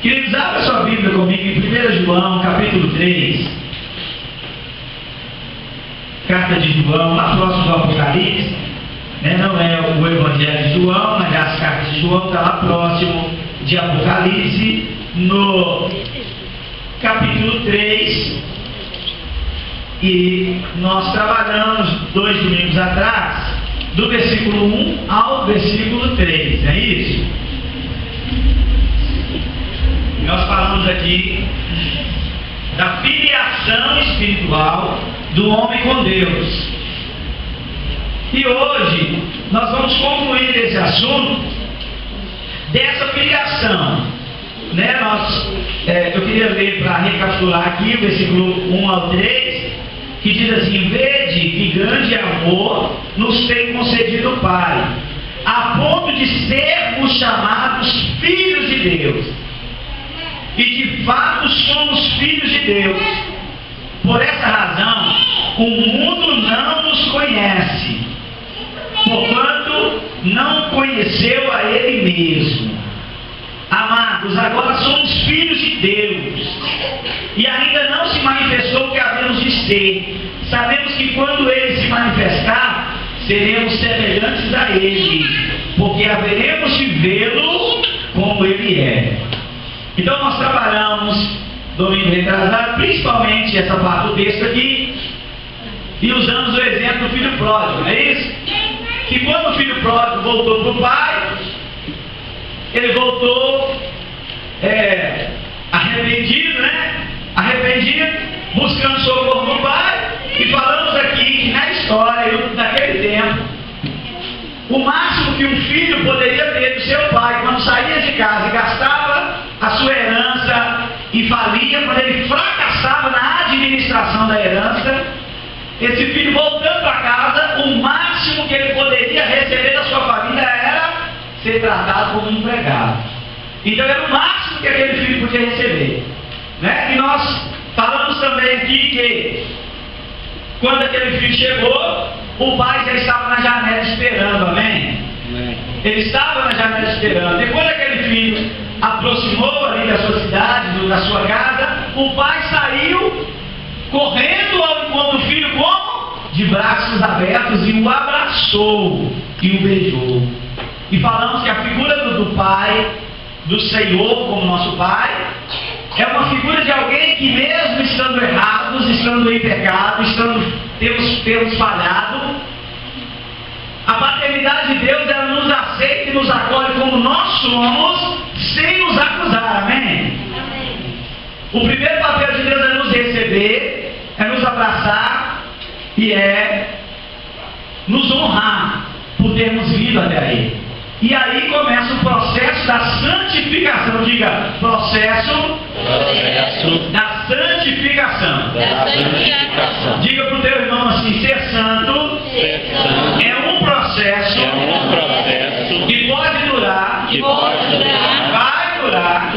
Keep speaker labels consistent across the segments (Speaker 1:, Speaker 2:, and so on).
Speaker 1: Queridos, abra sua Bíblia comigo em 1 João, capítulo 3. Carta de João, lá próximo do Apocalipse. Não é o Evangelho de João, mas as cartas de João estão lá próximo de Apocalipse, no capítulo 3. E nós trabalhamos 2 domingos atrás, do versículo 1 ao versículo 3, não é isso? Nós falamos aqui da filiação espiritual do homem com Deus. E hoje nós vamos concluir esse assunto dessa filiação. Eu queria ler para recapitular aqui o versículo 1 ao 3, que diz assim: vede que grande amor nos tem concedido o Pai, a ponto de sermos chamados filhos de Deus. E de fato somos filhos de Deus. Por essa razão, o mundo não nos conhece, porquanto não conheceu a Ele mesmo. Amados, agora somos filhos de Deus, e ainda não se manifestou o que havemos de ser. Sabemos que quando Ele se manifestar, seremos semelhantes a Ele, porque haveremos de vê-lo como Ele é. Então nós trabalhamos domingo retrasado, principalmente essa parte do texto aqui, e usamos o exemplo do filho pródigo, não é isso? Que quando o filho pródigo voltou para o pai, ele voltou arrependido, arrependido, buscando socorro no pai. E falamos aqui que na história, naquele tempo, o máximo que um filho poderia ter do seu pai, quando saía de casa e gastava a sua herança e falia, quando ele fracassava na administração da herança, esse filho voltando para casa, o máximo que ele poderia receber da sua família era ser tratado como empregado. Então era o máximo que aquele filho podia receber, E nós falamos também aqui que quando aquele filho chegou, o pai já estava na janela esperando, amém? Ele estava na janela esperando. E quando aquele filho aproximou ali da sua cidade, da sua casa, o pai saiu correndo ao encontro do filho, como? De braços abertos, e o abraçou e o beijou. E falamos que a figura do pai, do Senhor como nosso pai, é uma figura de alguém que, mesmo estando errados, estando em pecado, temos falhado, a paternidade de Deus, ela nos aceita e nos acolhe como nós somos, sem nos acusar, amém? O primeiro papel de Deus é nos receber, é nos abraçar e é nos honrar por termos vindo até Ele. E aí começa o processo da santificação. Diga, processo da santificação. Diga para o teu irmão assim: ser santo é um processo que pode durar, vai durar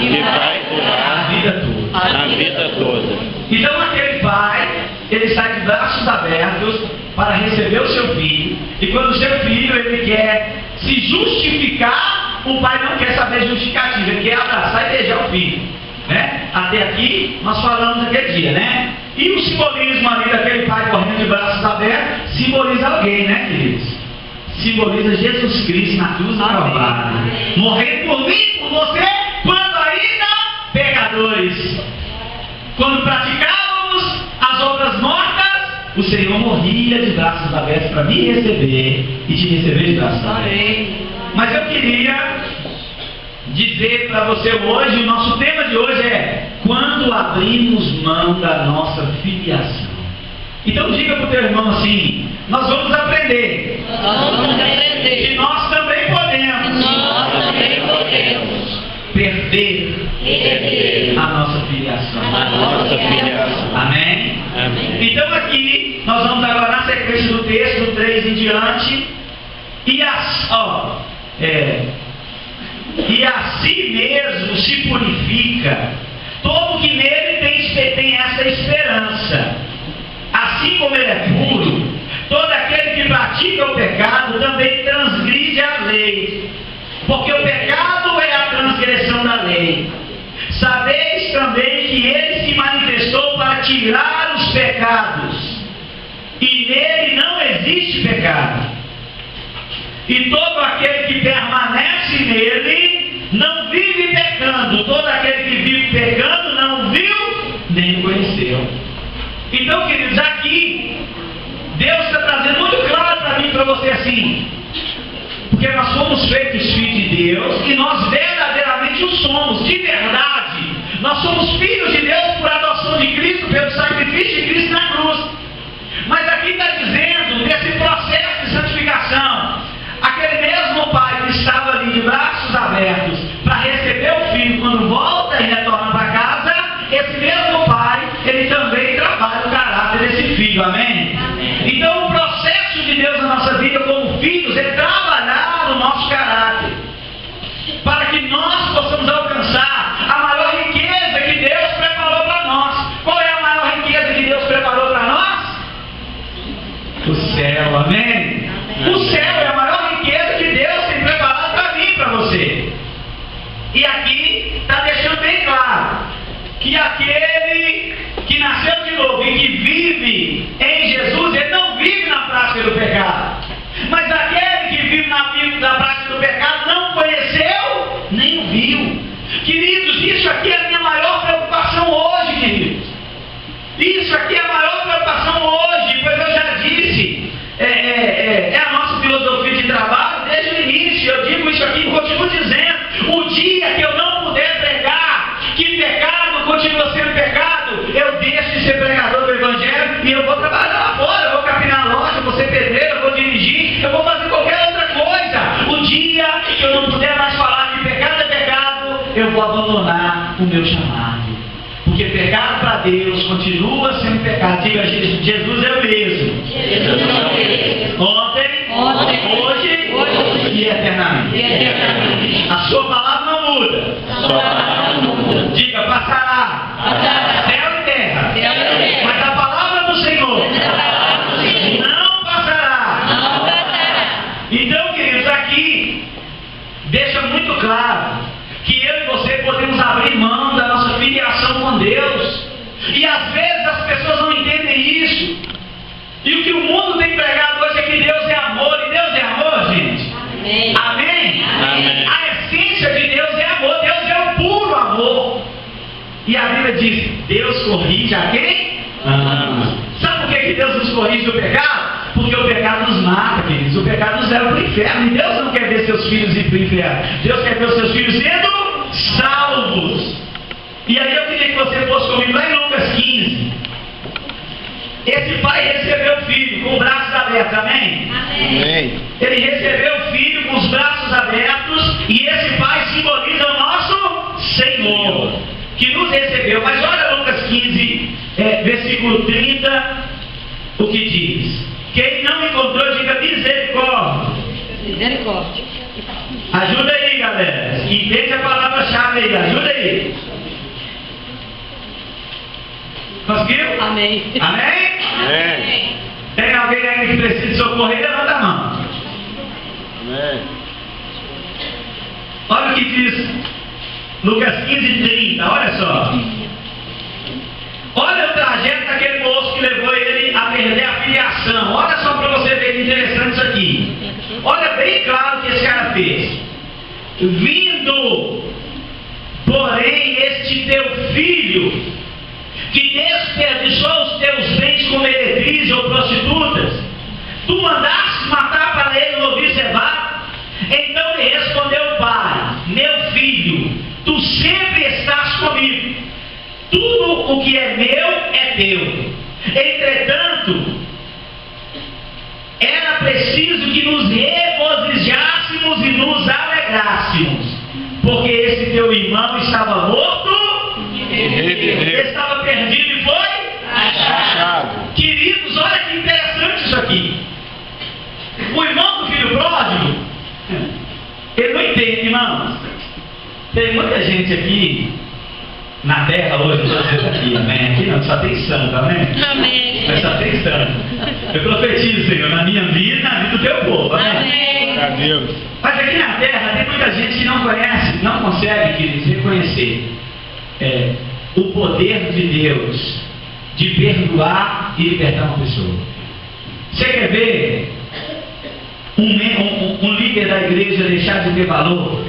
Speaker 1: a vida toda. Então aquele pai, ele sai de braços abertos para receber o seu filho, e quando o seu filho ele quer se justificar, o pai não quer saber justificativa, ele quer abraçar e beijar o filho, Até aqui nós falamos aquele dia, E o simbolismo ali daquele pai correndo de braços abertos simboliza alguém, queridos? Simboliza Jesus Cristo na cruz do Calvário, morrendo por mim, por você, quando ainda pecadores. Quando praticávamos as obras mortas, o Senhor morria de braços abertos para me receber e te receber de braços abertos. Mas eu queria dizer para você hoje, o nosso tema de hoje é: quando abrimos mão da nossa filiação. Então diga para o teu irmão assim: nós vamos aprender. E nós também podemos perder a nossa filiação. Amém? Então aqui nós vamos agora na sequência do texto, do 3 em diante. E assim mesmo se purifica todo que nele tem essa esperança. Assim como ele é puro, todo aquele que pratica o pecado também transgride a lei, porque o pecado é a transgressão da lei. Sabeis também que ele se manifestou para tirar os pecados, e nele não existe pecado. E todo aquele que permanece nele não vive pecando. Todo aquele que vive pecando não viu nem conheceu. Então, queridos, aqui Deus está trazendo muito claro para mim e para você assim, porque nós somos feitos filhos de Deus e nós verdadeiramente o somos, de verdade. Nós somos filhos de Deus por adoção de Cristo, pelo sacrifício de Cristo na cruz. Mas aqui está dizendo desse processo de santificação. Aquele mesmo pai que estava ali de braços abertos para receber o filho quando volta e retorna para casa, esse mesmo pai, ele também trabalha o caráter desse filho, amém? Então o processo de Deus na nossa vida como filhos é trabalhar o nosso caráter, para que nós possamos alcançar a maior riqueza que Deus preparou para nós. Qual é a maior riqueza que Deus preparou para nós? O céu, amém? O céu é a maior riqueza que Deus tem preparado para mim e para você. E aqui está deixando bem claro que aquele que nasceu de novo e que vive em Jesus, ele não vive na prática do pecado. Mas aquele que vive na prática do pecado não conheceu, nem viu. Queridos, isso aqui é a minha maior preocupação hoje, queridos. Isso aqui é a maior preocupação hoje, pois eu já disse, é a nossa filosofia de trabalho desde o início. Eu digo isso aqui e continuo dizendo: o dia que eu não puder pregar que pecado continua sendo pecado, eu deixo de ser pregador do Evangelho e eu vou trabalhar lá fora, eu vou capinar a loja, eu vou ser pedreiro, eu vou dirigir, eu vou fazer qualquer outra coisa. O dia que eu não puder mais falar que pecado é pecado, eu vou abandonar o meu chamado. Porque pecado para Deus continua sendo pecado. Diga: Jesus é o mesmo. Ontem, hoje e eternamente. A sua palavra não muda. Diga: passará. Céu e terra. Mas a palavra do Senhor não passará. Então, queridos, aqui deixa muito claro que eu e você podemos abrir mão da nossa filiação com Deus. E às vezes as pessoas não entendem isso. E o que o mundo tem pregado hoje é que Deus é amor. E Deus é amor, gente? Amém? Amém? A essência de Deus é amor. Deus é o puro amor. E a Bíblia diz: Deus corrige a quem ama. Sabe por que Deus nos corrige do pecado? Porque o pecado nos mata, queridos. O pecado nos leva para o inferno. E Deus não quer ver seus filhos ir para o inferno. Deus quer ver os seus filhos sendo salvos. E aí eu queria que você fosse comigo lá em Lucas 15. Esse pai recebeu o filho com os braços abertos, amém? Amém. Ele recebeu o filho com os braços abertos. E esse pai simboliza o nosso Senhor, que nos recebeu. Mas olha Lucas 15, versículo 30, o que diz. Quem não encontrou, diga misericórdia.
Speaker 2: Misericórdia.
Speaker 1: Ajuda aí, galera. Entende a palavra-chave aí, ajuda aí. Conseguiu?
Speaker 2: Amém.
Speaker 1: Amém?
Speaker 3: Amém.
Speaker 1: Tem alguém aí que precisa de socorrer? Levanta a mão.
Speaker 3: Amém.
Speaker 1: Olha o que diz Lucas 15, 30. Olha só. Olha o trajeto daquele moço que levou ele a perder a filiação. Olha só para você ver que interessante isso aqui. Olha bem claro o que esse cara fez. Vindo, porém, este teu filho, que desperdiçou os teus bens com meretrizes ou prostitutas, tu mandaste matar para ele o novilho cevado? Então lhe respondeu o pai: meu filho, tu sempre estás comigo. Tudo o que é meu é teu. Entretanto, era preciso que nos regozijássemos e nos alegrássemos, porque esse teu irmão estava morto, estava perdido e foi achado. Queridos, olha que interessante isso aqui. O irmão do filho pródigo, ele não entende, irmãos. Tem muita gente aqui na terra hoje, vocês aqui, amém? Aqui não, só tem santo, amém?
Speaker 2: Amém.
Speaker 1: Mas só tem santo. Eu profetizo, Senhor, na minha vida e na vida do teu povo, amém?
Speaker 3: Glória a Deus.
Speaker 1: Mas aqui na terra tem muita gente que não conhece, não consegue, queridos, reconhecer poder de Deus de perdoar e libertar uma pessoa. Você quer ver um líder da igreja deixar de ter valor?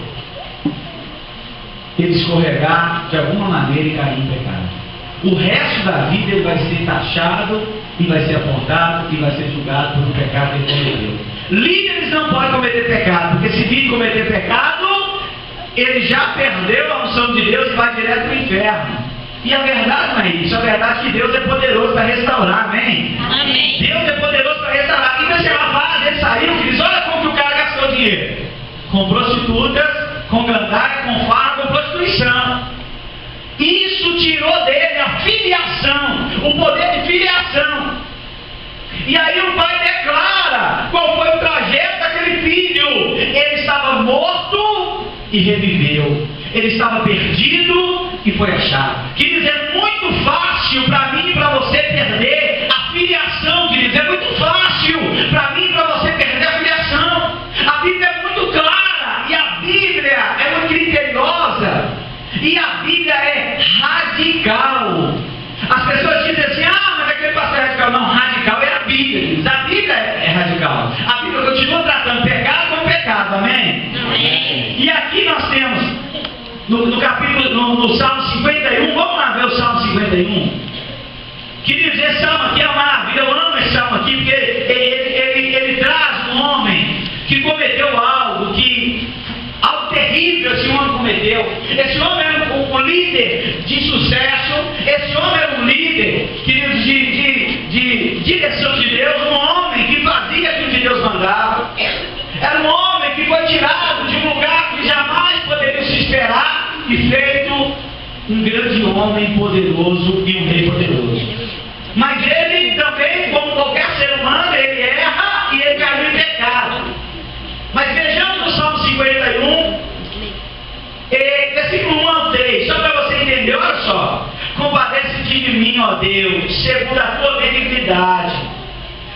Speaker 1: Ele escorregar de alguma maneira e cair em pecado. O resto da vida ele vai ser taxado e vai ser apontado e vai ser julgado por um pecado que ele cometeu. Líderes não podem cometer pecado, porque se vir cometer pecado, ele já perdeu a unção de Deus e vai direto para o inferno. E a verdade não é isso. A verdade é que Deus é poderoso para restaurar, amém?
Speaker 2: Amém.
Speaker 1: Deus é poderoso para restaurar. E nessa fase ele saiu e diz: olha como que o cara gastou dinheiro. Com prostitutas, com gandaia, com farra, com prostituição. Isso tirou dele a filiação, o poder de filiação. E aí o pai declara qual foi o trajeto daquele filho. Ele estava morto e reviveu. Ele estava perdido e foi achado. Queridos, é muito fácil para mim e para você perder a filiação, queridos. É muito fácil para mim e para você perder a filiação. A Bíblia é muito clara e a Bíblia é muito criteriosa. E a Bíblia é radical. As pessoas dizem assim: ah, mas aquele pastor é radical. Não, radical é a Bíblia, queridos. A Bíblia é radical. A Bíblia continua tratando pecado como pecado, amém?
Speaker 2: Amém.
Speaker 1: E aqui nós temos no capítulo, no Salmo 51, vamos lá ver o Salmo 51. Queridos, esse Salmo aqui é uma maravilha. Eu amo esse Salmo aqui porque ele traz um homem que cometeu algo terrível. Esse homem cometeu. Esse homem era um líder de sucesso. Esse homem era um líder, queridos, de direção de Deus. Um homem que fazia aquilo que Deus mandava. Era um homem que foi tirado de um lugar que jamais poderia se esperar e feito um grande homem poderoso e um rei poderoso. Mas ele também, como qualquer ser humano, ele erra e ele caiu em pecado. Mas vejamos no Salmo 51, versículo 1 ao 3, só para você entender. Olha só: compadece-te de mim, ó Deus, segundo a tua benignidade,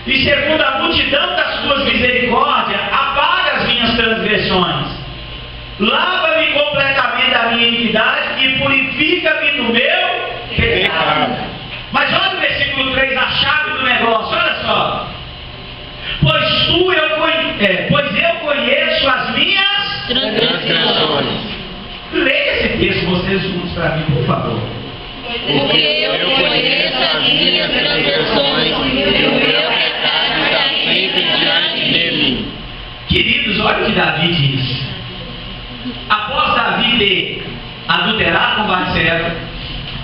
Speaker 1: e segundo a multidão das tuas misericórdias, apaga as minhas transgressões. Lava-me completamente da minha iniquidade e purifica-me do meu pecado. Mas olha o versículo 3, a chave do negócio. Olha só: pois eu conheço as minhas
Speaker 2: Transgressões.
Speaker 1: Leia esse texto vocês juntos para mim, por favor.
Speaker 2: Porque eu conheço as minhas transgressões e o meu pecado está sempre diante de mim.
Speaker 1: Queridos, olha o que Davi diz. Após Davi ter adulterado com Batseba,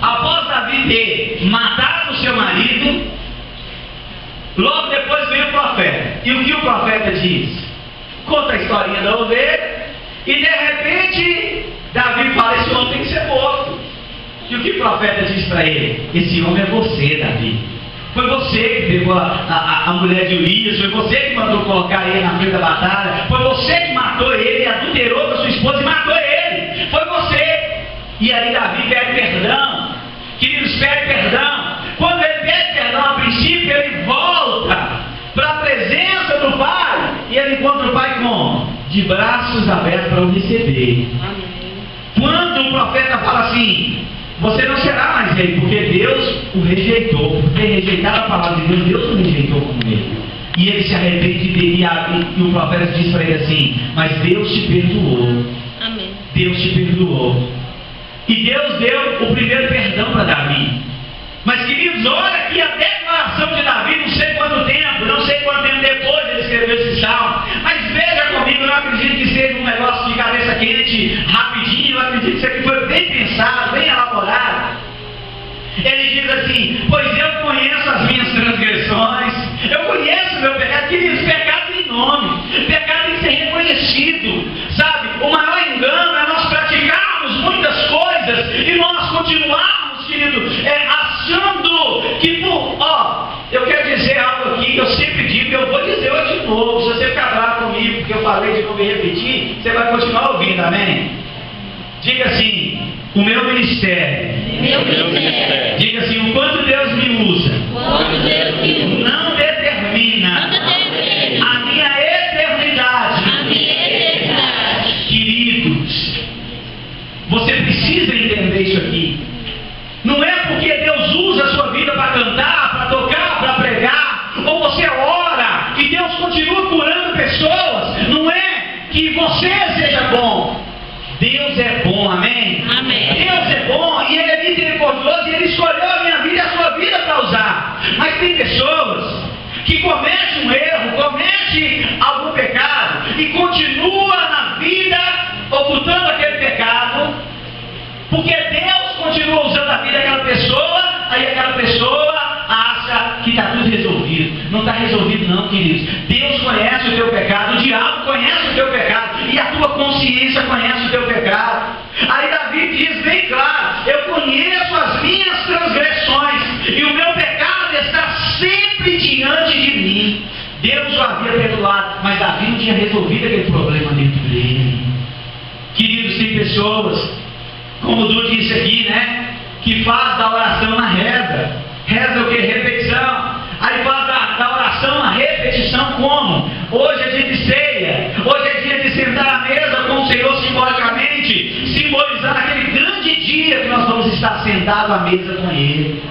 Speaker 1: após Davi ter matado o seu marido, logo depois veio o profeta. E o que o profeta diz? Conta a historinha da ovelha. E de repente Davi fala: esse homem tem que ser morto. E o que o profeta diz para ele? Esse homem é você, Davi. Foi você que pegou a mulher de Urias. Foi você que mandou colocar ele na frente da batalha. Foi você que matou ele, adulterou com a sua esposa e matou ele. Foi você. E aí Davi pede perdão. Queridos, pede perdão. Quando ele pede perdão, a princípio ele volta para a presença do Pai. E ele encontra o Pai como? De braços abertos para o receber. Quando o profeta fala assim: você não será mais rei, porque Deus o rejeitou. Por ter rejeitado a palavra de Deus, Deus o rejeitou como ele. E ele se arrepende e o profeta diz para ele assim: mas Deus te perdoou.
Speaker 2: Amém.
Speaker 1: Deus te perdoou. E Deus deu o primeiro perdão para Davi. Mas, queridos, olha aqui a declaração de Davi. Não sei quanto tempo depois ele escreveu esse salmo. Mas veja comigo, eu não acredito que seja um negócio de cabeça quente, rapidinho. Eu acredito que isso aqui foi bem pensado, bem elaborado. Ele diz assim: pois eu conheço as minhas transgressões, eu conheço o meu pecado. Queridos, pecado tem nome, pecado tem que ser reconhecido, sabe? O maior engano é nós praticarmos muitas coisas e nós continuarmos, querido, achando que eu quero dizer algo aqui que eu sempre digo e eu vou dizer hoje de novo. Se você ficar bravo comigo porque eu falei de novo e repetir, você vai continuar ouvindo, amém? Diga assim: o meu ministério. Diga assim: o quanto Deus me usa não determina a minha eternidade. Queridos, você precisa entender isso aqui. Não é misericordioso e Ele escolheu a minha vida e a sua vida para usar. Mas tem pessoas que cometem um erro, cometem algum pecado e continua na vida ocultando aquele pecado, porque Deus continua usando a vida daquela pessoa, aí aquela pessoa acha que está tudo resolvido. Não está resolvido não, queridos. Deus conhece o teu pecado, o diabo conhece o teu pecado e a tua consciência conhece o teu pecado. Aí Davi diz bem claro: eu conheço as minhas transgressões e o meu pecado está sempre diante de mim. Deus o havia perdoado, mas Davi não tinha resolvido aquele problema dentro dele. Queridos, tem pessoas, como o Du disse aqui, né, que faz da oração na reza. Reza o que? Repetição. Aí faz da oração na repetição como? Hoje é dia de ceia, hoje é dia de sentar à mesa com o Senhor simbolicamente, simbolizando aquele grande dia que nós vamos estar sentados à mesa com Ele,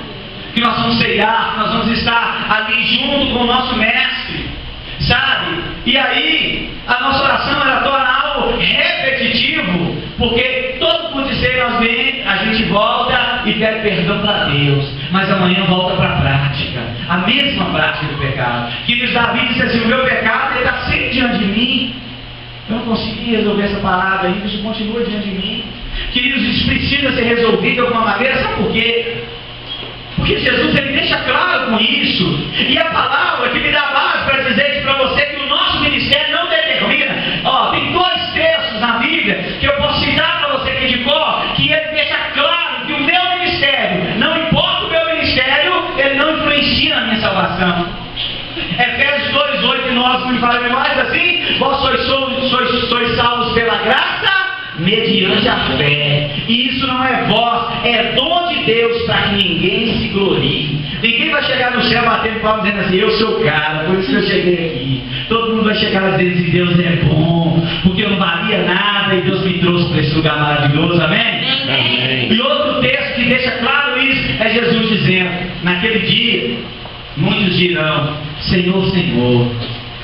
Speaker 1: que nós vamos ceiar, que nós vamos estar ali junto com o nosso mestre, sabe? E aí a nossa oração ela torna algo repetitivo, porque todo culto de ceia nós vem, a gente volta e pede perdão para Deus, mas amanhã volta para a prática, a mesma prática do pecado. Queridos, Davi disse assim: o meu pecado está sempre diante de mim, eu não consegui resolver essa parada ainda, isso continua diante de mim. Queridos, isso precisa ser resolvido de alguma maneira. Sabe por quê? Porque Jesus ele deixa claro com isso, e a palavra que me dá base para dizer isso para você, que o nosso ministério não determina. Tem 2 textos na Bíblia que eu posso citar para você aqui de cor, que ele deixa claro que o meu ministério, não importa o meu ministério, ele não influencia na minha salvação. Efésios 2, 8 e 9 me fala mais assim: vós sois salvos pela graça mediante a fé, e isso não é vós, é dom de Deus, para que ninguém se glorie. Ninguém vai chegar no céu batendo palmas dizendo assim: eu sou o cara, por isso que eu cheguei aqui. Todo mundo vai chegar dizendo assim: Deus é bom, porque eu não valia nada e Deus me trouxe para esse lugar maravilhoso. Amém? Amém. E outro texto que deixa claro isso é Jesus dizendo: naquele dia muitos dirão: Senhor, Senhor,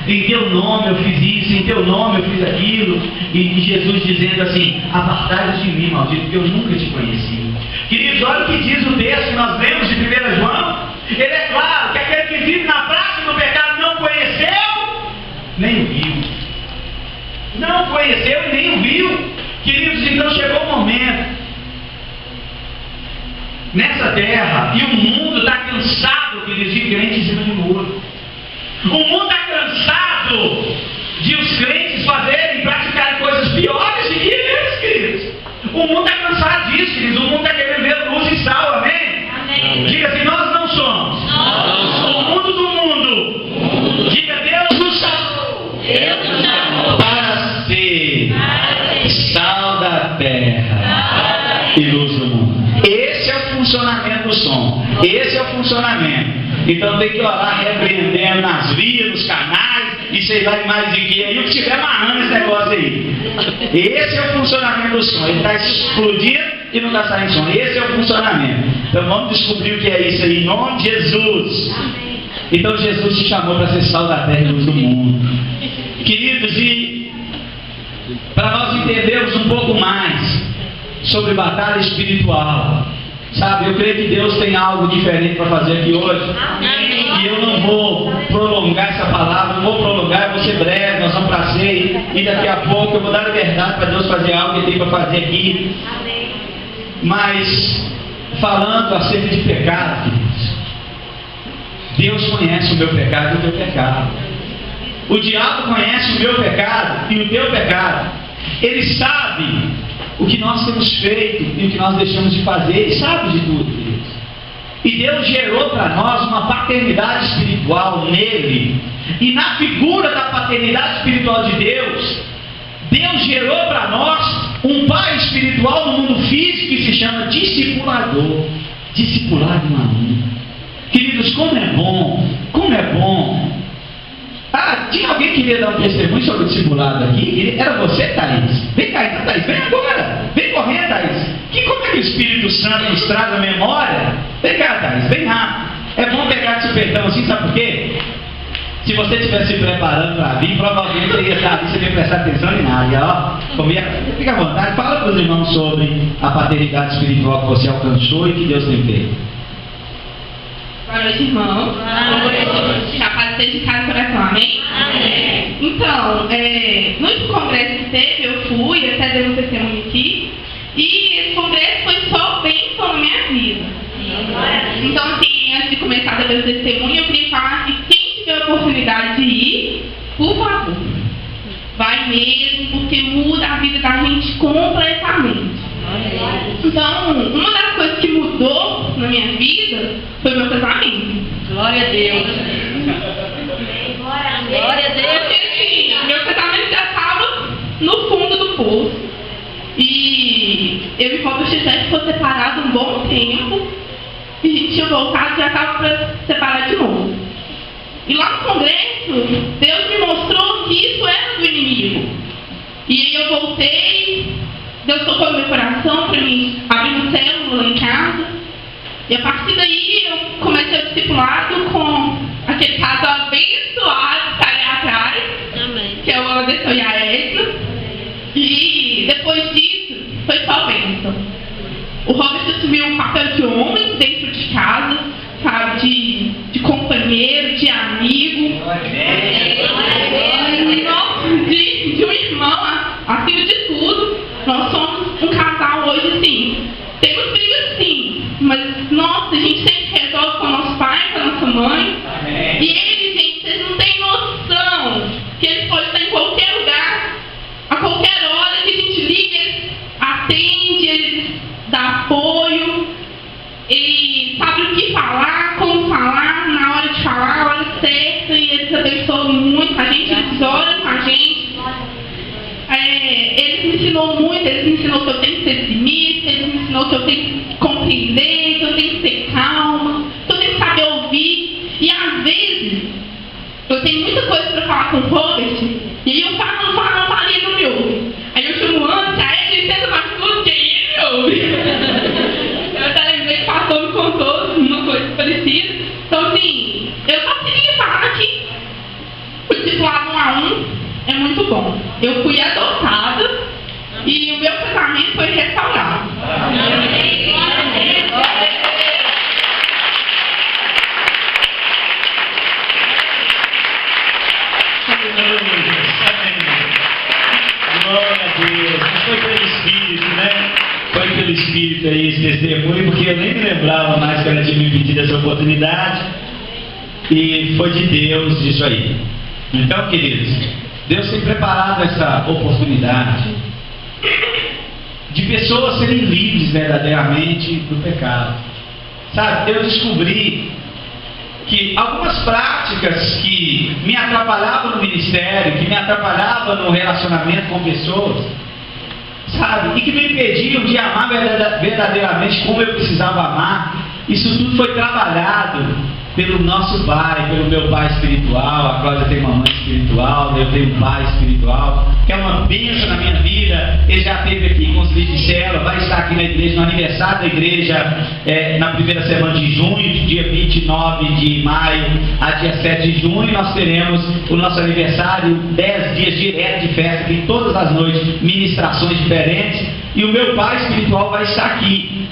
Speaker 1: em teu nome eu fiz isso, em teu nome eu fiz aquilo. E Jesus dizendo assim: apartai-vos de mim, maldito, porque eu nunca te conheci. Queridos, olha o que diz o texto que nós lemos de 1 João. Ele é claro que aquele que vive na prática do pecado não conheceu, nem o viu. Não conheceu e nem o viu. Queridos, então chegou o momento nessa terra, e o mundo está cansado, queridos, de crentes em cima de muro. O mundo está cansado de os crentes fazerem, praticarem coisas piores do que eles, queridos. O mundo está cansado disso, queridos. O mundo está querendo ver luz e sal, amém? Amém. Diga assim: nós não somos. O mundo do mundo. Diga: Deus nos chamou.
Speaker 2: Deus nos chamou
Speaker 1: para ser sal da terra e luz do mundo. Esse é o funcionamento do som. Esse é o funcionamento. Então tem que orar repreendendo nas vias, nos canais, e sei lá mais de que aí, o que estiver amarrando esse negócio aí. Esse é o funcionamento do som. Ele está explodindo e não está saindo som. Esse é o funcionamento. Então vamos descobrir o que é isso aí, em nome de Jesus. Então Jesus te chamou para ser sal da terra e luz do mundo. Queridos, e para nós entendermos um pouco mais sobre batalha espiritual, sabe, eu creio que Deus tem algo diferente para fazer aqui hoje. E eu não vou prolongar essa palavra, não vou prolongar, eu vou ser breve, nós vamos para a ceia, e daqui a pouco eu vou dar liberdade para Deus fazer algo que Ele tem para fazer aqui. Mas, falando acerca de pecado, queridos, Deus conhece o meu pecado e o teu pecado. O diabo conhece o meu pecado e o teu pecado. Ele sabe o que nós temos feito e o que nós deixamos de fazer. Ele sabe de tudo, queridos. E Deus gerou para nós uma paternidade espiritual nele. E na figura da paternidade espiritual de Deus, Deus gerou para nós um pai espiritual no mundo físico que se chama discipulador. Discipulado um a um. Queridos, como é bom, como é bom. Tinha alguém que queria dar um testemunho sobre o discipulado aqui? Era você, Thaís? Vem cá, então, Thaís, vem agora. Vem correndo, Thaís. Como é que o Espírito Santo nos traz a memória? Vem cá, Thaís, vem rápido. É bom pegar de supetão assim, sabe por quê? Se você estivesse se preparando para vir, provavelmente você ia estar ali, você ia prestar atenção em nada. Fica à vontade, fala para os irmãos sobre a paternidade espiritual que você alcançou e que Deus tem feito.
Speaker 4: Boa noite, irmão. Que a paz esteja em casa e coração, amém?
Speaker 2: Amém.
Speaker 4: Então, no último congresso que teve, eu fui, até dei um testemunho aqui, e esse congresso foi só bênção na minha vida. Então, assim, antes de começar a dar meu testemunho, eu queria falar que quem tiver a oportunidade de ir, por favor, vai mesmo, porque muda a vida da gente completamente. Então, uma das coisas que mudou na minha vida foi meu casamento.
Speaker 2: Glória a Deus. Glória a Deus.
Speaker 4: Porque, assim, meu casamento já estava no fundo do poço. E eu e o Robert já ficou separado um bom tempo. E a gente tinha voltado e já estava para separar de novo. E lá no congresso, Deus me mostrou que isso era do inimigo. E aí eu voltei, Deus tocou no meu coração para mim abrir um célula lá em casa. E a partir daí eu comecei o discipulado com aquele casal abençoado que está ali atrás, que é o Anderson e a Edna. E depois disso, foi só bênção. O Robert assumiu um papel de homem dentro de casa, sabe, de companheiro, de amigo, de um irmão, acima de tudo. Nós somos um casal hoje, assim, temos brigas sim, mas nossa, a gente sempre resolve com o nosso pai, com a nossa mãe. E ele, gente, vocês não têm noção que ele pode estar em qualquer lugar, a qualquer hora que a gente liga, ele atende, ele dá apoio, ele sabe o que falar, como falar, na hora de falar, a hora certa, e eles abençoam muito a gente, eles oram com a gente. Eles me ensinou muito, eles me ensinou que eu tenho que ser otimista, eles me ensinou que eu tenho que compreender, que eu tenho que ter calma, que eu tenho que saber ouvir. E às vezes, eu tenho muita coisa para falar com o Robert, e aí eu falo, e ele não me ouve. Aí eu chamo o Anderson, aí ele tenta mais tudo, e aí ele me ouve. Eu até lembrei que o pastor me contou uma coisa parecida. Então, assim, eu só queria falar que o discipulado 1 a 1 é muito bom. Eu fui adotada e o meu casamento foi restaurado.
Speaker 1: Glória a Deus. Não foi pelo Espírito, né? Foi pelo Espírito aí esse testemunho, porque eu nem me lembrava mais que ela tinha me pedido essa oportunidade. E foi de Deus isso aí. Então, queridos, Deus tem preparado essa oportunidade de pessoas serem livres verdadeiramente do pecado. Sabe, eu descobri que algumas práticas que me atrapalhavam no ministério, que me atrapalhavam no relacionamento com pessoas, sabe, e que me impediam de amar verdadeiramente como eu precisava amar, isso tudo foi trabalhado pelo nosso pai, pelo meu pai espiritual. A Cláudia tem uma mãe espiritual, eu tenho um pai espiritual, que é uma bênção na minha vida. Ele já esteve aqui com os líderes de célula, vai estar aqui na igreja, no aniversário da igreja, na primeira semana de junho, dia 29 de maio a dia 7 de junho, nós teremos o nosso aniversário, 10 dias direto de festa, aqui todas as noites, ministrações diferentes, e o meu pai espiritual vai estar aqui.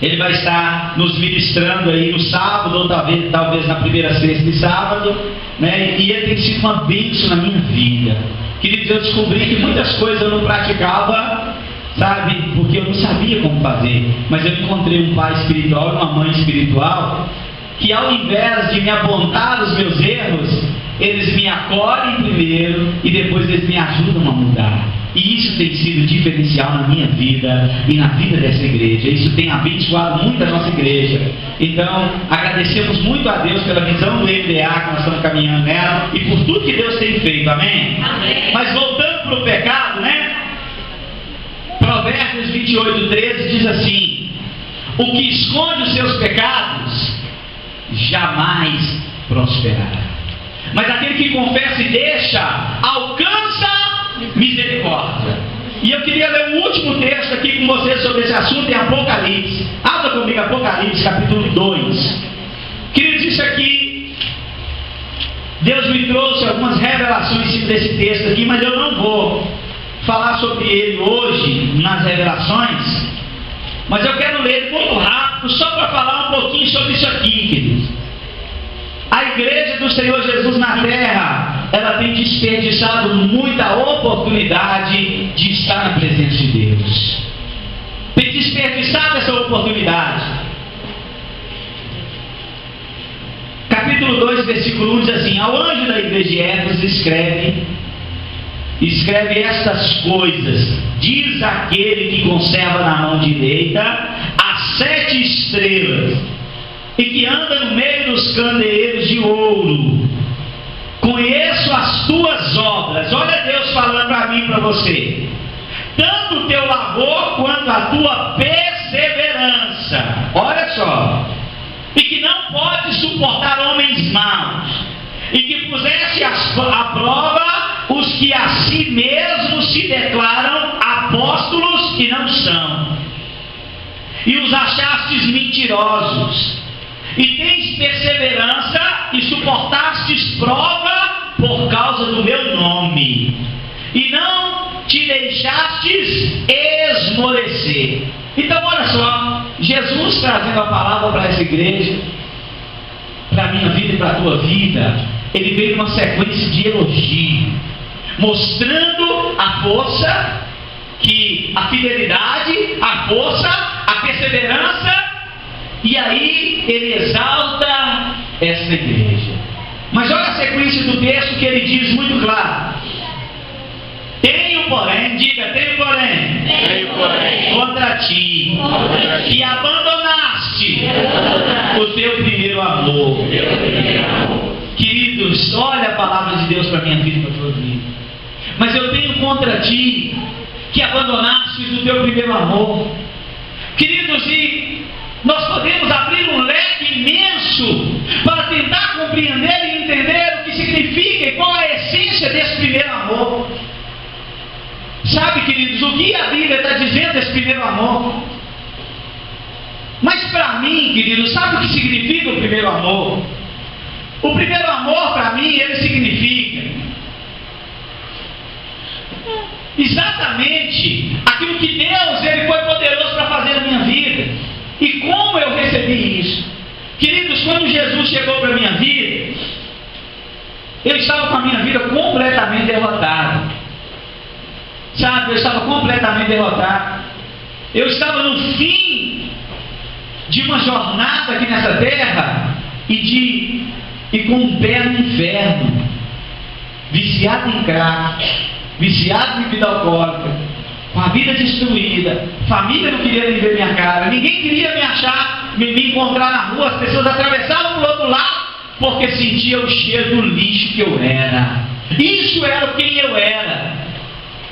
Speaker 1: Ele vai estar nos ministrando aí no sábado, ou talvez na primeira sexta e sábado, né? E ele tem sido uma bênção na minha vida. Queridos, eu descobri que muitas coisas eu não praticava, sabe, porque eu não sabia como fazer. Mas eu encontrei um pai espiritual e uma mãe espiritual, que ao invés de me apontar os meus erros, eles me acolhem primeiro e depois eles me ajudam a mudar. E isso tem sido diferencial na minha vida e na vida dessa igreja. Isso tem abençoado muito a nossa igreja. Então, agradecemos muito a Deus pela visão do MDA que nós estamos caminhando nela e por tudo que Deus tem feito. Amém?
Speaker 2: Amém.
Speaker 1: Mas voltando para o pecado, né? Provérbios 28:13 diz assim: o que esconde os seus pecados jamais prosperará, mas aquele que confessa e deixa alcança misericórdia. E eu queria ler um último texto aqui com vocês sobre esse assunto em Apocalipse. Abra comigo Apocalipse capítulo 2. Queridos, isso aqui Deus me trouxe algumas revelações em cima desse texto aqui, mas eu não vou falar sobre ele hoje nas revelações, mas eu quero ler muito rápido, só para falar um pouquinho sobre isso aqui, queridos. A igreja do Senhor Jesus na terra, ela tem desperdiçado muita oportunidade de estar na presença de Deus. Tem desperdiçado essa oportunidade. Capítulo 2, versículo 1 diz assim: ao anjo da igreja de Éfeso escreve estas coisas, diz aquele que conserva na mão direita as 7 estrelas, e que anda no meio dos candeeiros de ouro. Conheço as tuas obras. Olha Deus falando para mim e para você. Tanto o teu labor quanto a tua perseverança. Olha só. E que não pode suportar homens maus. E que puseste à prova os que a si mesmos se declaram apóstolos e não são. E os achastes mentirosos. E tens perseverança e suportastes prova por causa do meu nome. E não te deixastes esmorecer. Então olha só, Jesus trazendo a palavra para essa igreja, para a minha vida e para a tua vida, ele veio numa sequência de elogio, mostrando a força, que a fidelidade, a força, a perseverança. E aí ele exalta esta igreja. Mas olha a sequência do texto que ele diz muito claro. Tenho porém, diga, tenho porém contra ti, que abandonaste o teu primeiro amor. Queridos, olha a palavra de Deus para a minha vida e para a tua vida. Mas eu tenho contra ti que abandonaste o teu primeiro amor. Queridos, e nós podemos abrir um leque imenso para tentar compreender e entender o que significa e qual é a essência desse primeiro amor. Sabe, queridos, o que a Bíblia está dizendo desse primeiro amor? Mas para mim, queridos, sabe o que significa o primeiro amor? O primeiro amor para mim, ele significa exatamente aquilo que Deus, ele foi poderoso para fazer na minha vida. E como eu recebi isso? Queridos, quando Jesus chegou para a minha vida, eu estava com a minha vida completamente derrotada. Sabe, eu estava completamente derrotado. Eu estava no fim de uma jornada aqui nessa terra e com um pé no inferno, viciado em crack, viciado em bebida alcoólica, com a vida destruída, família não queria nem ver minha cara, ninguém queria me achar, me encontrar na rua, as pessoas atravessavam para o outro lado, porque sentia o cheiro do lixo que eu era. Isso era quem eu era,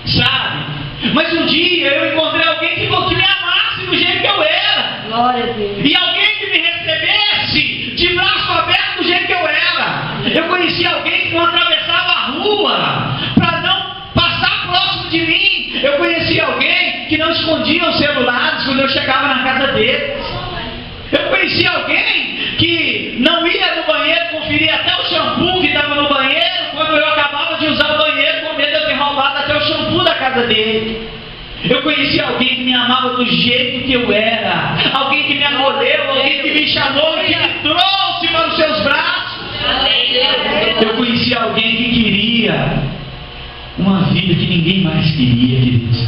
Speaker 1: sabe? Mas um dia eu encontrei alguém que me amasse do jeito que eu era.
Speaker 5: Glória a Deus.
Speaker 1: E alguém que me recebesse de braço aberto do jeito que eu era. Eu conheci alguém que não atravessava a rua para não passar próximo de mim. Eu conheci alguém que não escondia os celulares quando eu chegava na casa deles. Eu conheci alguém que não ia no banheiro conferir até o shampoo que estava no banheiro quando eu acabava de usar o banheiro, com medo de eu ter roubado até o shampoo da casa dele. Eu conheci alguém que me amava do jeito que eu era, alguém que me acolheu, alguém que me chamou e que me trouxe para os seus braços. Eu conheci alguém que queria uma vida que ninguém mais queria, queridos.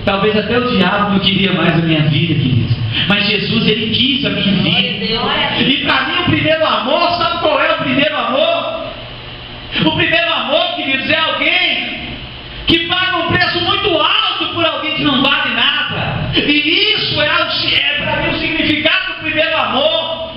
Speaker 1: Talvez até o diabo não queria mais a minha vida, queridos. Mas Jesus, ele quis a minha vida. E para mim o primeiro amor, sabe qual é o primeiro amor? O primeiro amor, queridos, é alguém que paga um preço muito alto por alguém que não vale nada. E isso é para mim o significado do primeiro amor.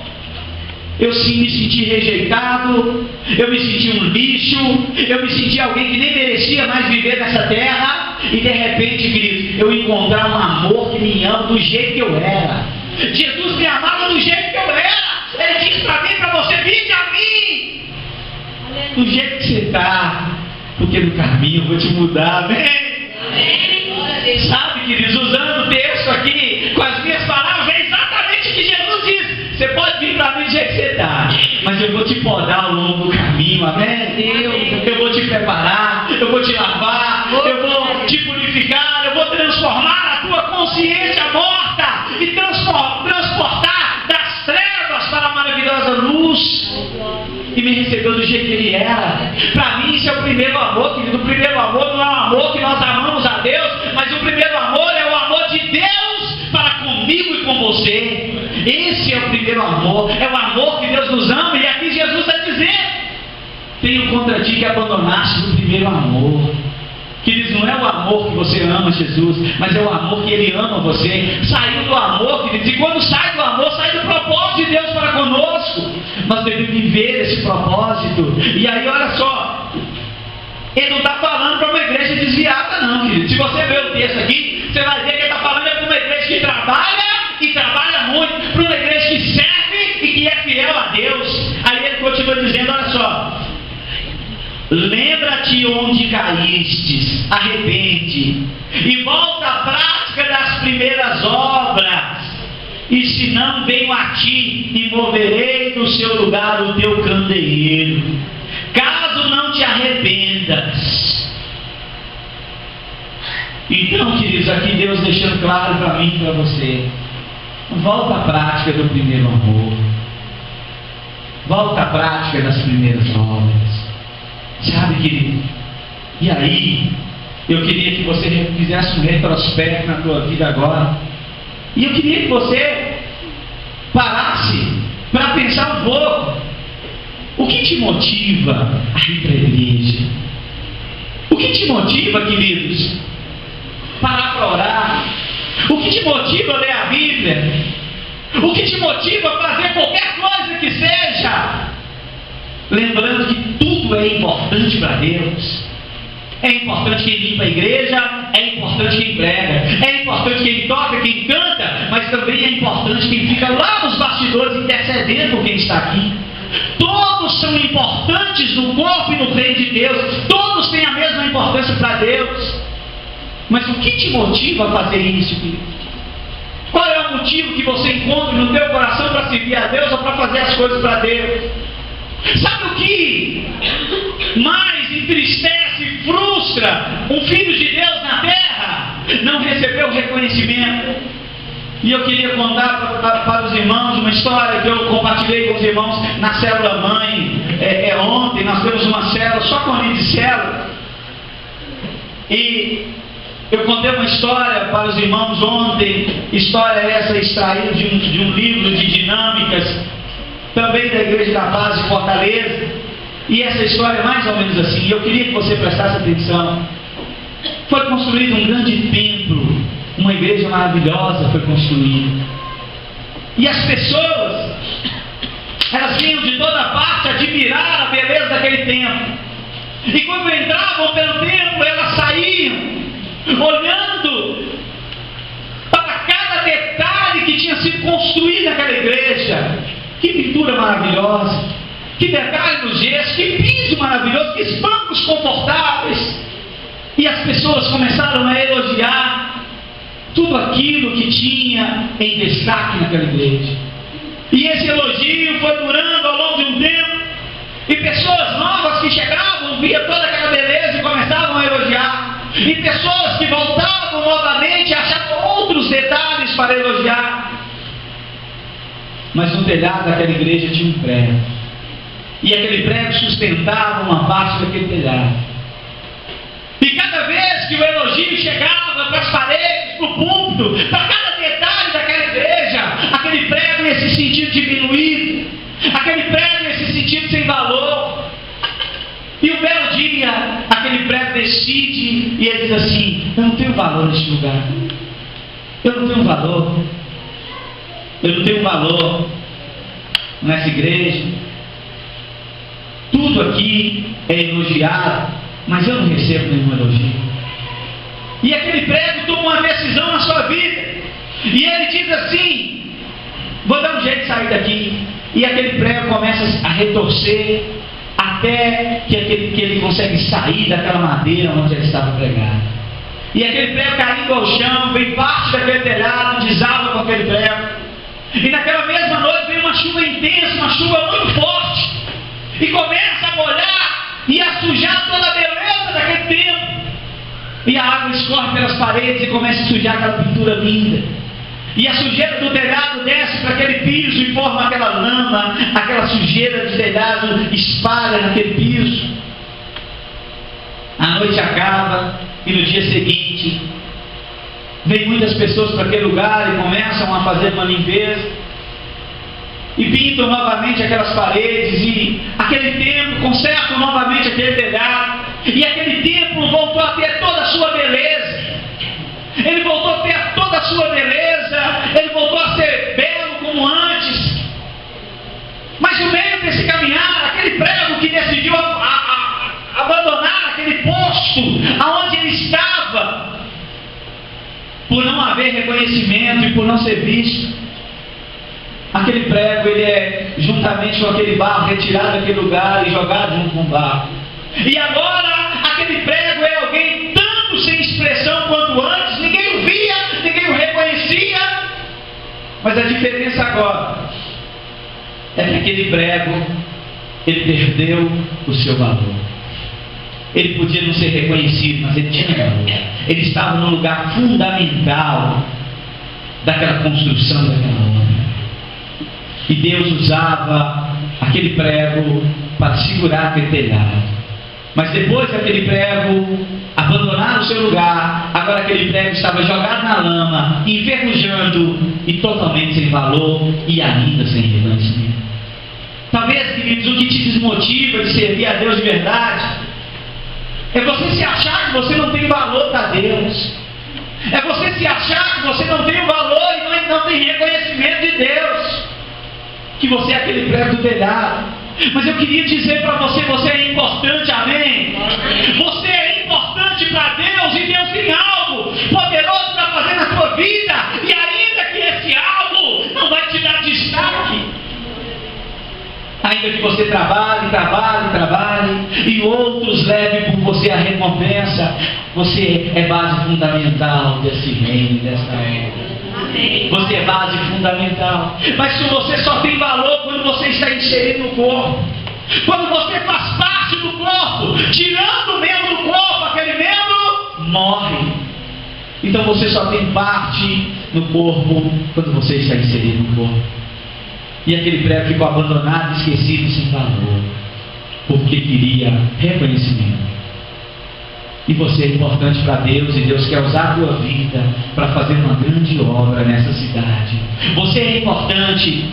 Speaker 1: Eu sim me senti rejeitado, eu me senti um lixo, eu me senti alguém que nem merecia mais viver nessa terra, e de repente, queridos, eu encontrar um amor que me ama do jeito que eu era. Jesus me amava do jeito que eu era. Ele disse para mim, para você, vinde a mim do jeito que você está, porque no caminho eu vou te mudar, amém? Sabe, queridos, usando o texto aqui com as minhas palavras, é exatamente o que Jesus diz. Você pode vir para mim do jeito que você está, mas mas eu vou te podar ao longo do caminho, amém? Eu vou te preparar, eu vou te lavar, eu vou te purificar, eu vou transformar a tua consciência morta e transportar das trevas para a maravilhosa luz. E me recebeu do jeito que ele era. Para mim isso é o primeiro amor, querido. O primeiro amor não é um amor que nós amamos a Deus, mas o primeiro amor é o amor de Deus para comigo e com você. Esse é o primeiro amor, é o amor que Deus nos ama. E aqui Jesus está dizendo: tenho contra ti que abandonaste o primeiro amor. Queridos, não é o amor que você ama Jesus, mas é o amor que Ele ama você. Saiu do amor, queridos, e quando sai do amor, sai do propósito de Deus para conosco. Nós devemos viver esse propósito. E aí, olha só, Ele não está falando para uma igreja desviada, não, querido. Se você ver o texto aqui, você vai ver que Ele está falando para uma igreja que trabalha e trabalha muito, para uma igreja que serve e que é fiel a Deus. Aí Ele continua dizendo, olha só: lembra-te onde caístes, arrepende e volta à prática das primeiras obras, e se não, venho a ti e moverei do seu lugar o teu candeeiro, caso não te arrependas. Então, queridos, aqui Deus deixando claro para mim e para você: volta à prática do primeiro amor, volta à prática das primeiras obras. Sabe, querido? E aí, eu queria que você fizesse um retrospecto na tua vida agora. E eu queria que você parasse para pensar um pouco. O que te motiva a ir para a igreja? O que te motiva, queridos, parar para orar? O que te motiva a ler a Bíblia? O que te motiva a fazer qualquer coisa que seja? Lembrando que tudo é importante para Deus. É importante quem limpa a igreja, é importante quem prega, é importante quem toca, quem canta, mas também é importante quem fica lá nos bastidores intercedendo por quem está aqui. Todos são importantes no corpo e no reino de Deus. Todos têm a mesma importância para Deus. Mas o que te motiva a fazer isso, querido? Qual é o motivo que você encontra no teu coração para servir a Deus ou para fazer as coisas para Deus? Sabe o que mais entristece e frustra um filho de Deus na terra? Não receber o reconhecimento. E eu queria contar para os irmãos uma história que eu compartilhei com os irmãos na célula mãe. Ontem nós temos uma célula só com líder de célula. E eu contei uma história para os irmãos ontem. História essa extraída de um livro de dinâmicas, também da Igreja da Paz de Fortaleza. E essa história é mais ou menos assim. Eu queria que você prestasse atenção. Foi construído um grande templo, uma igreja maravilhosa foi construída. E as pessoas, elas vinham de toda parte admirar a beleza daquele templo. E quando entravam pelo templo, elas saíam olhando para cada detalhe que tinha sido construído naquela igreja. Que pintura maravilhosa, que detalhe no gesso, que piso maravilhoso, que bancos confortáveis. E as pessoas começaram a elogiar tudo aquilo que tinha em destaque naquela igreja. E esse elogio foi durando ao longo de um tempo. E pessoas novas que chegavam, via toda aquela beleza e começavam a elogiar. E pessoas que voltavam novamente achavam outros detalhes para elogiar. Mas no telhado daquela igreja tinha um prego. E aquele prego sustentava uma parte daquele telhado. E cada vez que o elogio chegava para as paredes, para o púlpito, para cada detalhe daquela igreja, aquele prego ia se sentir diminuído, aquele prego ia se sentir sem valor. E um belo dia, aquele prego decide e ele diz assim: eu não tenho valor neste lugar. Eu não tenho valor. Eu não tenho valor nessa igreja. Tudo aqui é elogiado, mas eu não recebo nenhum elogio. E aquele prego toma uma decisão na sua vida. E ele diz assim: vou dar um jeito de sair daqui. E aquele prego começa a retorcer até que ele consegue sair daquela madeira onde ele estava pregado. E aquele prego caindo ao chão, vem parte daquele telhado, desaba com aquele prego. E naquela mesma noite veio uma chuva intensa, uma chuva muito forte. e começa a molhar e a sujar toda a beleza daquele templo. E a água escorre pelas paredes e começa a sujar aquela pintura linda. E a sujeira do telhado desce para aquele piso e forma aquela lama, aquela sujeira do telhado espalha naquele piso. A noite acaba e no dia seguinte vem muitas pessoas para aquele lugar e começam a fazer uma limpeza e pintam novamente aquelas paredes e aquele templo, consertam novamente aquele telhado e aquele templo voltou a ter toda a sua beleza. Ele voltou a ter toda a sua beleza, ele voltou a ser belo como antes. Mas no meio desse caminhar, aquele prego que decidiu abandonar aquele posto aonde ele estava, por não haver reconhecimento e por não ser visto, aquele prego ele é juntamente com aquele barro retirado daquele lugar e jogado junto com o barro. E agora aquele prego é alguém tanto sem expressão quanto antes, ninguém o via, ninguém o reconhecia, mas a diferença agora é que aquele prego ele perdeu o seu valor. Ele podia não ser reconhecido, mas ele tinha valor. Ele estava no lugar fundamental daquela construção, daquela obra. E Deus usava aquele prego para segurar aquele telhado. Mas depois daquele prego abandonar o seu lugar, agora aquele prego estava jogado na lama, enferrujando e totalmente sem valor e ainda sem reconhecimento. Talvez, queridos, o que te desmotiva de servir a Deus de verdade é você se achar que você não tem valor para Deus. É você se achar que você não tem o valor e não tem reconhecimento de Deus. Que você é aquele prego do telhado. Mas eu queria dizer para você, você é importante, amém? Você é importante para Deus e Deus tem algo poderoso para fazer na sua vida. E ainda que esse algo não vai te dar destaque, ainda que você trabalhe e outros levem por você a recompensa, você é base fundamental desse reino, dessa obra. Você é base fundamental. Mas se você só tem valor quando você está inserido no corpo, quando você faz parte do corpo, tirando o membro do corpo, aquele membro morre. Então você só tem parte no corpo quando você está inserido no corpo. E aquele prego ficou abandonado, esquecido, sem valor, porque queria reconhecimento. E você é importante para Deus, e Deus quer usar a tua vida para fazer uma grande obra nessa cidade. Você é importante,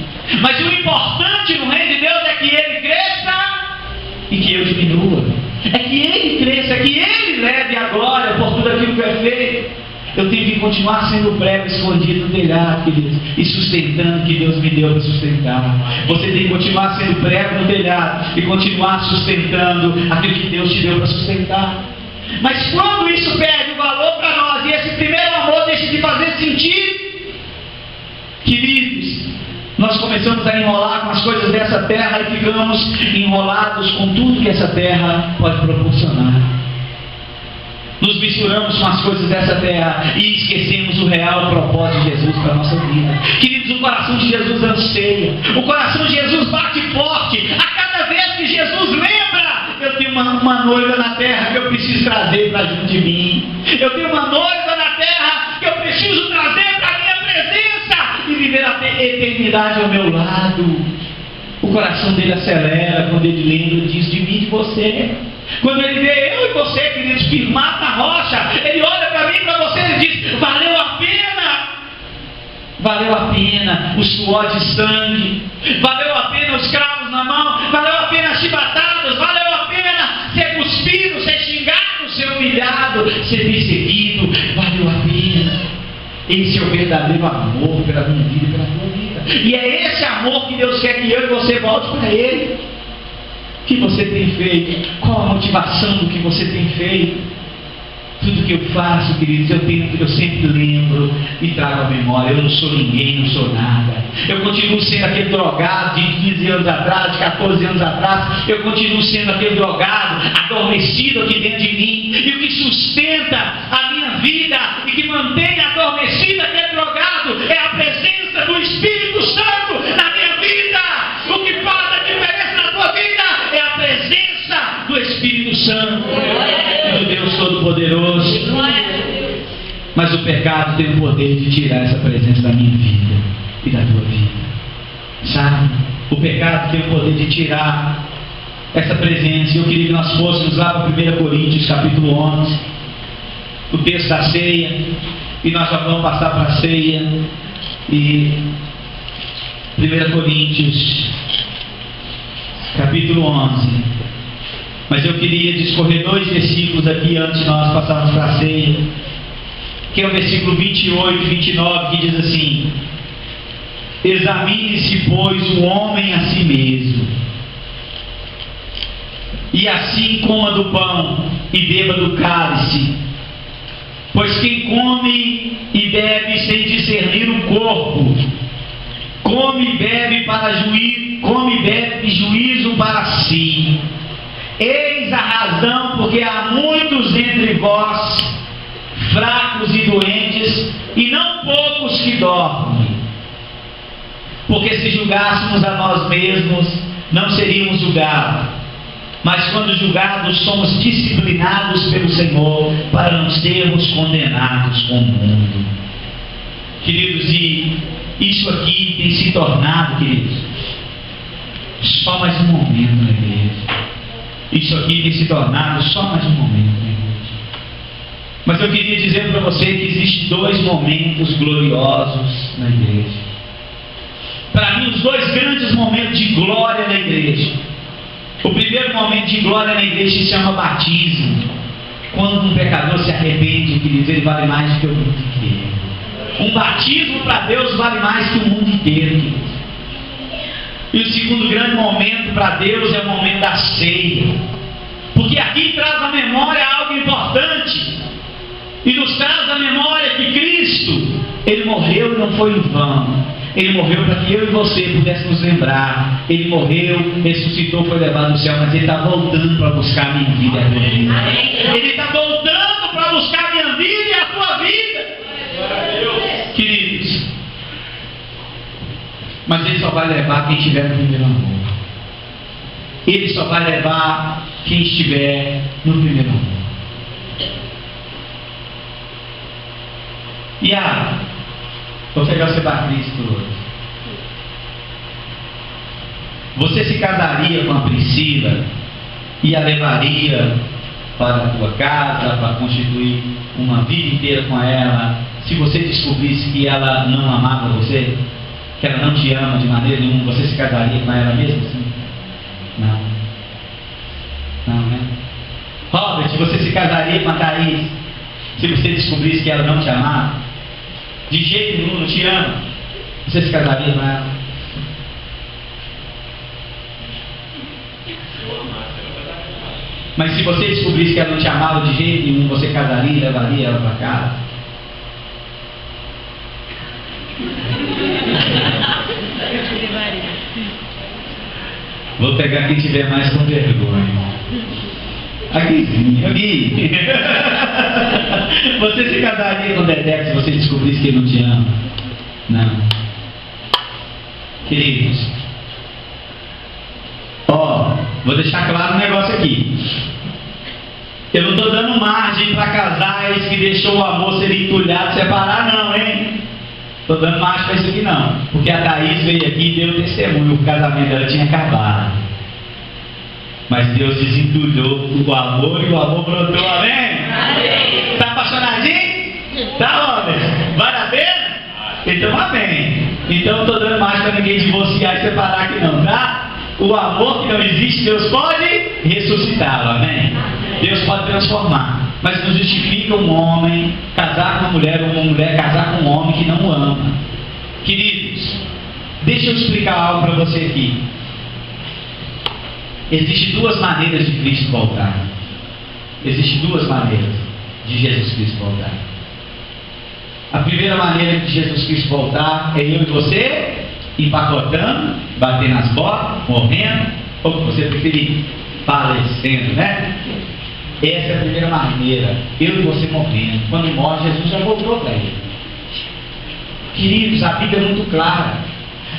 Speaker 1: mas o importante no reino de Deus é que Ele cresça e que eu diminua. É que Ele cresça, é que Ele leve a glória por tudo aquilo que é feito. Eu tenho que continuar sendo o prego escondido no telhado, queridos, e sustentando o que Deus me deu para sustentar. Você tem que continuar sendo prego no telhado e continuar sustentando aquilo que Deus te deu para sustentar. Mas quando isso perde o valor para nós e esse primeiro amor deixa de fazer sentido, queridos, nós começamos a enrolar com as coisas dessa terra e ficamos enrolados com tudo que essa terra pode proporcionar. Nos misturamos com as coisas dessa terra e esquecemos o real propósito de Jesus para a nossa vida. Queridos, o coração de Jesus anseia, o coração de Jesus bate forte a cada vez que Jesus lembra: eu tenho uma noiva na terra que eu preciso trazer para junto de mim. Eu tenho uma noiva na terra que eu preciso trazer para a minha presença e viver a eternidade ao meu lado. O coração dele acelera quando ele lembra disso, de mim e de você. Quando ele vê eu e você, queridos, firmados na rocha, ele olha para mim e para você e diz: valeu a pena. Valeu a pena o suor de sangue, valeu a pena os cravos na mão, valeu a pena as chibatadas, valeu a pena ser cuspido, ser xingado, ser humilhado, ser perseguido, valeu a pena. Esse é o verdadeiro amor pela minha vida e pela tua vida. E é esse amor que Deus quer que eu e você volte para Ele. O que você tem feito? Qual a motivação do que você tem feito? Tudo que eu faço, queridos, eu sempre lembro e trago à memória: eu não sou ninguém, não sou nada. Eu continuo sendo aquele drogado de 15 anos atrás, de 14 anos atrás. Eu continuo sendo aquele drogado, adormecido aqui dentro de mim. E o que sustenta a minha vida e que mantém adormecido aquele drogado é a presença do Espírito Santo na minha vida. O que faz a diferença na tua vida é Mas o pecado tem o poder de tirar essa presença da minha vida e da tua vida. Sabe? O pecado tem o poder de tirar essa presença. E eu queria que nós fôssemos lá para 1 Coríntios capítulo 11, o texto da ceia. E nós já vamos passar para a ceia. E 1 Coríntios capítulo 11. Mas eu queria discorrer 2 versículos aqui antes de nós passarmos para a ceia, que é o versículo 28 e 29, que diz assim: examine-se, pois, o homem a si mesmo, e assim coma do pão e beba do cálice. Pois quem come e bebe sem discernir o corpo, come e bebe juízo para si. Eis a razão porque há muitos entre vós fracos e doentes, e não poucos que dormem. Porque se julgássemos a nós mesmos, não seríamos julgados. Mas quando julgados, somos disciplinados pelo Senhor, para não sermos condenados com o mundo. Queridos, e isso aqui tem se tornado, queridos, só mais um momento na igreja. Isso aqui tem se tornado só mais um momento na igreja. Mas eu queria dizer para você que existem 2 momentos gloriosos na igreja. Para mim, os 2 grandes momentos de glória na igreja. O primeiro momento de glória na igreja se chama batismo. Quando um pecador se arrepende, queridos, ele vale mais do que o mundo inteiro. Um batismo para Deus vale mais que o mundo inteiro, queridos. E o segundo grande momento para Deus é o momento da ceia. Porque aqui traz à memória algo importante. E nos traz à memória que Cristo, Ele morreu e não foi em vão. Ele morreu para que eu e você pudéssemos lembrar. Ele morreu, ressuscitou, foi levado ao céu, mas Ele está voltando para buscar a minha vida e a tua vida. Ele está voltando para buscar a minha vida e a tua vida. Queridos, mas Ele só vai levar quem estiver no primeiro amor. Ele só vai levar quem estiver no primeiro amor. Vou pegar você para Cristo hoje. Você se casaria com a Priscila e a levaria para a tua casa, para constituir uma vida inteira com ela, se você descobrisse que ela não amava você, que ela não te ama de maneira nenhuma, você se casaria com ela mesmo assim? Não. Não, né? Robert, você se casaria com a Thaís se você descobrisse que ela não te amava? De jeito nenhum, não te ama. Você se casaria com ela? Mas se você descobrisse que ela não te amava de jeito nenhum, você casaria e levaria ela para casa? Vou pegar quem tiver mais com vergonha. Aqui. Você se casaria com o Dedé se você descobrisse que ele não te ama? Não. Queridos, vou deixar claro um negócio aqui. Eu não estou dando margem para casais que deixou o amor ser entulhado, separar, não, hein? Estou dando margem para isso aqui, não. Porque a Thaís veio aqui e deu testemunho, o casamento dela tinha acabado. Mas Deus desentulhou o amor e o amor brotou, amém? Está apaixonadinho? Tá, homem? Vale a pena? Então, amém. Então, eu estou dando mais para ninguém divorciar e separar aqui não, tá? O amor que não existe, Deus pode ressuscitá-lo, amém? Deus pode transformar. Mas não justifica um homem casar com uma mulher ou uma mulher casar com um homem que não ama. Queridos, deixa eu explicar algo para você aqui. Existem 2 maneiras de Cristo voltar. Existem 2 maneiras de Jesus Cristo voltar. A primeira maneira de Jesus Cristo voltar é eu e você empacotando, batendo nas botas, morrendo, ou que você preferir, falecendo, né? Essa é a primeira maneira, eu e você morrendo. Quando morre, Jesus já voltou para ele. Queridos, a Bíblia é muito clara.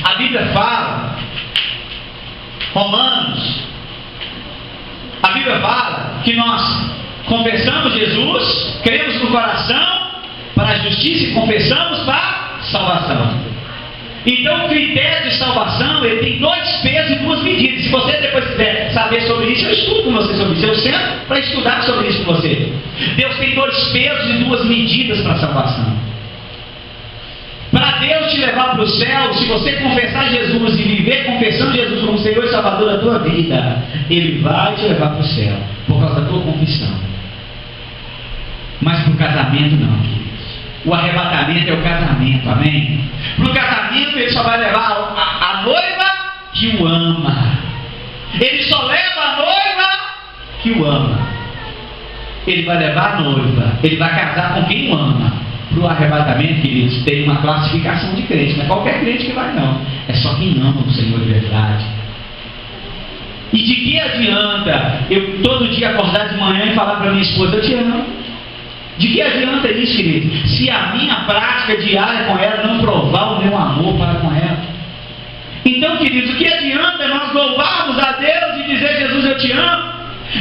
Speaker 1: A Bíblia fala, Romanos, a Bíblia fala que nós confessamos Jesus, cremos no coração para para a justiça e confessamos para a salvação. Então o critério de salvação, ele tem 2 pesos e 2 medidas. Se você depois quiser saber sobre isso, eu estudo com você sobre isso. Eu sento para estudar sobre isso com você. Deus tem 2 pesos e 2 medidas para a salvação. Para Deus te levar para o céu, se você confessar Jesus e viver confessando Jesus como Senhor e Salvador da tua vida, Ele vai te levar para o céu, por causa da tua confissão. Mas para o casamento não, queridos. O arrebatamento é o casamento, amém? Para o casamento Ele só vai levar a noiva que o ama. Ele só leva a noiva que o ama. Ele vai levar a noiva, Ele vai casar com quem o ama. Para o arrebatamento, queridos, tem uma classificação de crente. Não é qualquer crente que vai, não. É só quem ama o Senhor de verdade. E de que adianta eu todo dia acordar de manhã e falar para minha esposa, eu te amo? De que adianta isso, querido? Se a minha prática diária com ela não provar o meu amor para com ela. Então, queridos, o que adianta nós louvarmos a Deus e dizer, Jesus, eu te amo?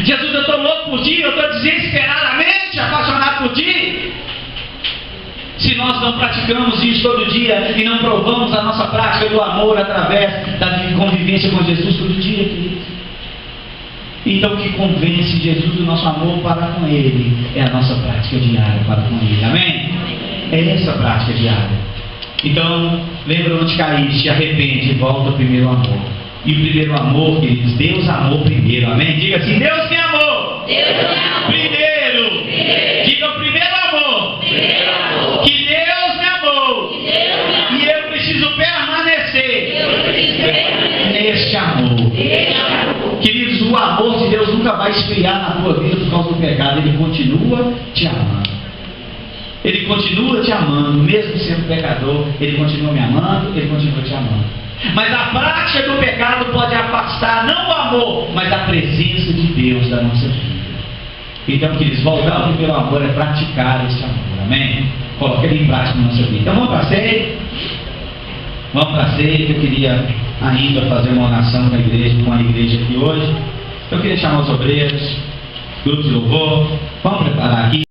Speaker 1: Jesus, eu estou louco por ti, eu estou desesperadamente apaixonado por ti. Se nós não praticamos isso todo dia e não provamos a nossa prática do amor através da convivência com Jesus todo dia, queridos. Então o que convence Jesus do nosso amor para com Ele é a nossa prática diária para com Ele, amém? É essa a prática diária. Então, lembra onde caíste, arrepende e volta ao primeiro amor. E o primeiro amor, queridos, Deus amou primeiro, amém? Diga assim, Deus me amou.
Speaker 2: Deus me amou.
Speaker 1: Primeiro. Diga o primeiro amor.
Speaker 2: Primeiro amor.
Speaker 1: Que Deus me amou.
Speaker 2: Que Deus me amou.
Speaker 1: E eu preciso permanecer
Speaker 2: Eu preciso permanecer
Speaker 1: neste amor.
Speaker 2: neste amor.
Speaker 1: Queridos, o amor de Deus nunca vai esfriar na tua vida por causa do pecado. Ele continua te amando. Ele continua te amando, mesmo sendo pecador. Ele continua me amando, Ele continua te amando. Mas a prática do pecado pode afastar não o amor, mas a presença de Deus da nossa vida. Então, queridos, voltar ao primeiro amor é praticar esse amor, amém? Coloque ele em prática na nossa vida. Então vamos para a ceia. Vamos para a ceia, que eu queria ainda fazer uma oração com a igreja aqui hoje. Eu queria chamar os obreiros, grupos de louvor. Vamos preparar aqui.